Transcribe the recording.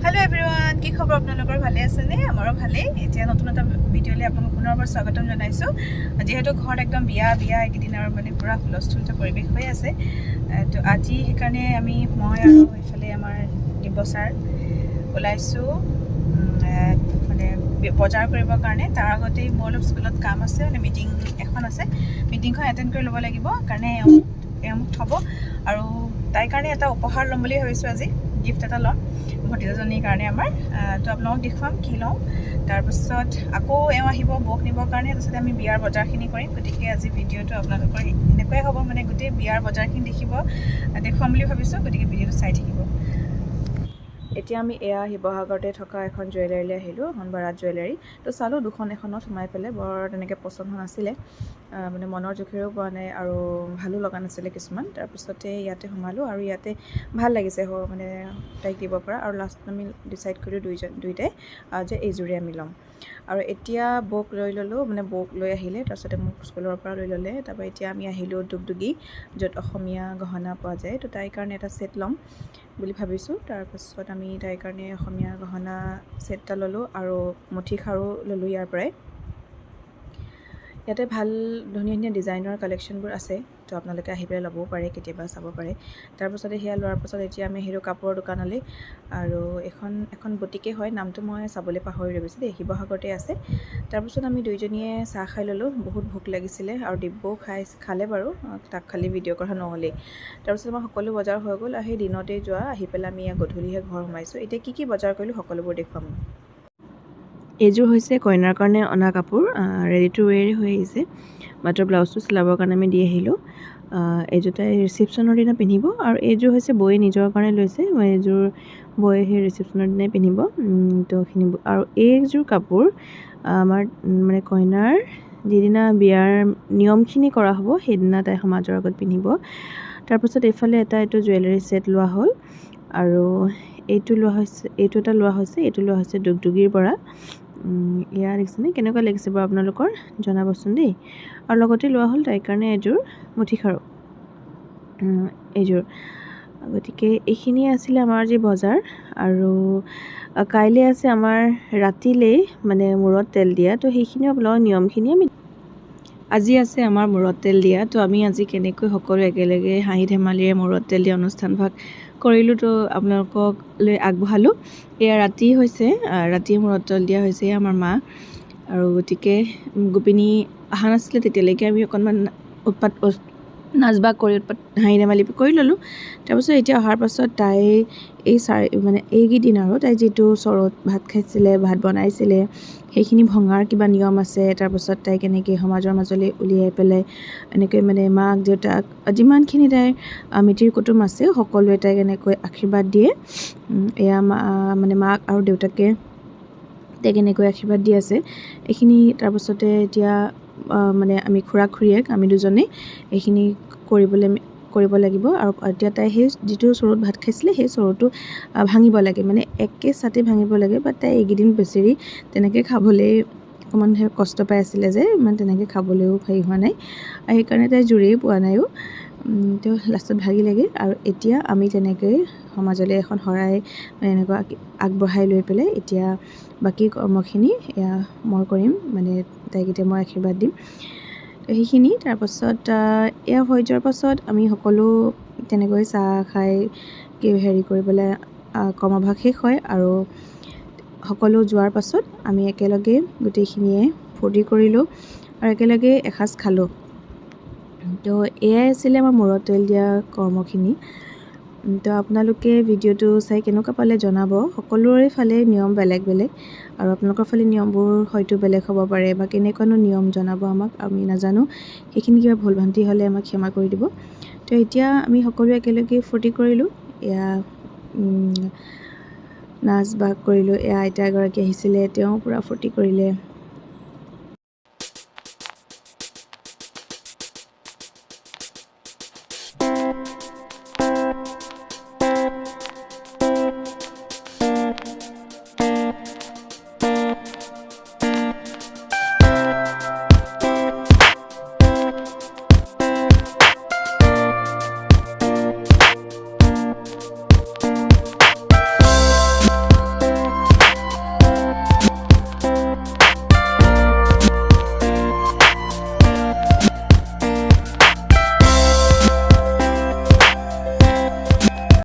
hello everyone কি খবৰ আপোনালোকৰ ভালে আছে নে আমাৰো ভালে এতিয়া নতুন এটা ভিডিঅ'লে আপোনাক পুনৰবাৰ স্বাগতম জনাইছো যেহেতু ঘৰত একদম বিয়া একদিন আৰু মানে পুৰা হুলস্থুলতা পৰিবেশ হৈ আছে তো আজি সেইকাৰণে আমি মই আৰু ইফালে আমাৰ দিবসাৰ ওলাইছো মানে বজাৰ কৰিবৰ কাৰণে তাৰ আগতে মোৰ অলপ স্কুলত কাম আছে মানে মিটিং এখন আছে মিটিংখন এটেন্ড কৰি ল'ব লাগিব কাৰণে এমুক থব আৰু তাই কাৰণে এটা উপহাৰ ল'ম বুলি ভাবিছো আজি গিফট এটা ল'ম ভতিজাজনীৰ কাৰণে আমাৰ তো আপোনালোকক দেখুৱাম কি লওঁ তাৰপিছত আকৌ আহিব বক নিবৰ কাৰণে তাৰপিছত আমি বিয়াৰ বজাৰখিনি কৰিম গতিকে আজি ভিডিঅ'টো আপোনালোকৰ এনেকুৱাই হ'ব মানে গোটেই বিয়াৰ বজাৰখিনি দেখিব দেখুৱাম বুলি ভাবিছোঁ গতিকে ভিডিঅ'টো চাই থাকিব এতিয়া আমি শিৱসাগৰতে থকা এখন জুৱেলাৰীলৈ আহিলোঁ এখন বাৰাত জুৱেলাৰী তো চালোঁ এখনত সোমাই পেলাই বৰ তেনেকৈ পচন্দ হোৱা নাছিলে মানে মনৰ জোখেৰেও পোৱা নাই আৰু ভালো লগা নাছিলে কিছুমান তাৰপিছতে ইয়াতে সোমালোঁ আৰু ইয়াতে ভাল লাগিছে মানে তাইক দিব পৰা আৰু লাষ্টত আমি ডিচাইড কৰিলোঁ দুইটাই যে এইযোৰে আমি ল'ম আৰু এতিয়া বৌক লৈ ল'লোঁ মানে বৌক লৈ আহিলে তাৰপিছতে মোক স্কুলৰ পৰা লৈ ল'লে তাৰপৰা এতিয়া আমি আহিলোঁ দুগদুগী য'ত অসমীয়া গহনা পোৱা যায় তো তাইৰ কাৰণে এটা ছেট ল'ম বুলি ভাবিছোঁ তাৰপাছত আমি তাইৰ কাৰণে অসমীয়া গহনা ছেট এটা ল'লোঁ আৰু মুঠি খাৰু ল'লোঁ ইয়াৰ পৰাই ইয়াতে ভাল ধুনীয়া ডিজাইনৰ কালেকশ্যনবোৰ আছে তো আপোনালোকে আহি পেলাই ল'বও পাৰে কেতিয়াবা চাব পাৰে তাৰপাছতে সেয়া লোৱাৰ পাছত এতিয়া আমি আহিলোঁ কাপোৰৰ দোকানলৈ আৰু এখন বুটিকে হয় নামটো মই চাবলৈ পাহৰি গৈছোঁ দেই শিৱসাগৰতে আছে তাৰপাছত আমি দুইজনীয়ে চাহ খাই ল'লোঁ বহুত ভোক লাগিছিলে আৰু দিব্যও খালে বাৰু তাক খালি ভিডিঅ' কৰা নহ'লেই তাৰপিছত আমাৰ সকলো বজাৰ হৈ গ'ল আৰু সেই দিনতেই যোৱা আহি পেলাই আমি গধূলিহে ঘৰ সোমাইছোঁ এতিয়া কি বজাৰ কৰিলোঁ সকলোবোৰ দেখুৱাম এইযোৰ হৈছে কইনাৰ কাৰণে অনা কাপোৰ ৰেডি টু ৱেৰ হৈ আহিছে মাত্ৰ ব্লাউজটো চিলাবৰ কাৰণে আমি দি আহিলোঁ এইযোৰ তাই ৰিচিপশ্যনৰ দিনা পিন্ধিব আৰু এইযোৰ হৈছে বৌয়ে নিজৰ কাৰণে লৈছে এইযোৰ বৌয়ে সেই ৰিচিপশ্যনৰ দিনাই পিন্ধিব তো এইখিনি আৰু এইযোৰ কাপোৰ আমাৰ মানে কইনাৰ যিদিনা বিয়াৰ নিয়মখিনি কৰা হ'ব সেইদিনা তাই সমাজৰ আগত পিন্ধিব তাৰপিছত এইফালে এইটো জুৱেলাৰী ছেট লোৱা হ'ল আৰু এইটো এটা লোৱা হৈছে দুগদুগীৰ পৰা ইয়াৰ দেখিছেনে কেনেকুৱা লাগিছে বাৰু আপোনালোকৰ জনাবচোন দেই আৰু লগতে লোৱা হ'ল তাইৰ কাৰণে এযোৰ মুঠি খাৰু এইযোৰ গতিকে এইখিনিয়ে আছিলে আমাৰ যি বজাৰ আৰু কাইলৈ আছে আমাৰ ৰাতিলৈ মানে মূৰত তেল দিয়া তো সেইখিনিও আপোনালোকৰ নিয়মখিনি আমি আজি আছে আমাৰ মূৰত তেল দিয়া তো আমি আজি কেনেকৈ সকলো একেলগে হাঁহি ধেমালিৰে মূৰত তেল দিয়া অনুষ্ঠানভাগ কৰিলোঁ তো আপোনালোকক লৈ আগবঢ়ালোঁ এয়া ৰাতি হৈছে ৰাতিয়ে মূৰত তেল দিয়া হৈছে আমাৰ মা আৰু গতিকে গোপিনী অহা নাছিলে তেতিয়ালৈকে আমি অকণমান নাচ বাগ কৰি হাঁহি ধেমালি কৰি ল'লোঁ তাৰপিছত এতিয়া অহাৰ পাছত তাই এইকেইদিন আৰু তাই যিটো চৰুত ভাত খাইছিলে ভাত বনাইছিলে সেইখিনি ভঙাৰ কিবা নিয়ম আছে তাৰপাছত তাই কেনেকৈ সমাজৰ মাজলৈ উলিয়াই পেলাই এনেকৈ মানে মাক দেউতাক যিমানখিনি তাইৰ মিতিৰ কুটুম আছে সকলোৱে তাইক এনেকৈ আশীৰ্বাদ দিয়ে এয়া মানে মাক আৰু দেউতাকে তাইক এনেকৈ আশীৰ্বাদ দি আছে এইখিনি তাৰপাছতে এতিয়া মানে আমি খুৰীয়েক আমি দুজনে এইখিনি কৰিব লাগিব আৰু এতিয়া তাই সেই যিটো চৰুত ভাত খাইছিলে সেই চৰুটো ভাঙিব লাগে মানে একে চাটি ভাঙিব লাগে বা তাই এইকেইদিন বেচেৰি তেনেকৈ খাবলৈ অকণমান কষ্ট পাই আছিলে যে ইমান তেনেকৈ খাবলৈও হেৰি হোৱা নাই আৰু সেইকাৰণে তাই জুৰেই পোৱা নাইও তো লাষ্টত ভাগিলেগৈ আৰু এতিয়া আমি তেনেকৈ সমাজলৈ এখন শৰাই এনেকুৱা আগবঢ়াই লৈ পেলাই এতিয়া বাকী কৰ্মখিনি এয়া মই কৰিম মানে তাইক এতিয়া মই আশীৰ্বাদ দিম সেইখিনি তাৰপাছত এয়া হৈ যোৱাৰ পাছত আমি সকলো তেনেকৈ চাহ খাই হেৰি কৰি পেলাই কৰ্মভাগ শেষ হয় আৰু সকলো যোৱাৰ পাছত আমি একেলগে গোটেইখিনিয়ে ফূৰ্তি কৰিলোঁ আৰু একেলগে এসাঁজ খালোঁ তো এয়াই আছিলে আমাৰ মূৰত তেল দিয়া কৰ্মখিনি তো আপোনালোকে ভিডিঅ'টো চাই কেনেকুৱা পালে জনাব সকলোৰে ফালে নিয়ম বেলেগ আৰু আপোনালোকৰ ফালে নিয়মবোৰ হয়তো বেলেগ হ'ব পাৰে বা কেনেকুৱানো নিয়ম জনাব আমাক আমি নাজানো সেইখিনি কিবা ভুল ভ্ৰান্তি হ'লে আমাক ক্ষমা কৰি দিব তো এতিয়া আমি সকলোৱে একেলগে ফূৰ্তি কৰিলোঁ এয়া নাচ বাগ কৰিলোঁ এয়া আইতা এগৰাকী আহিছিলে তেওঁ পূৰা ফূৰ্তি কৰিলে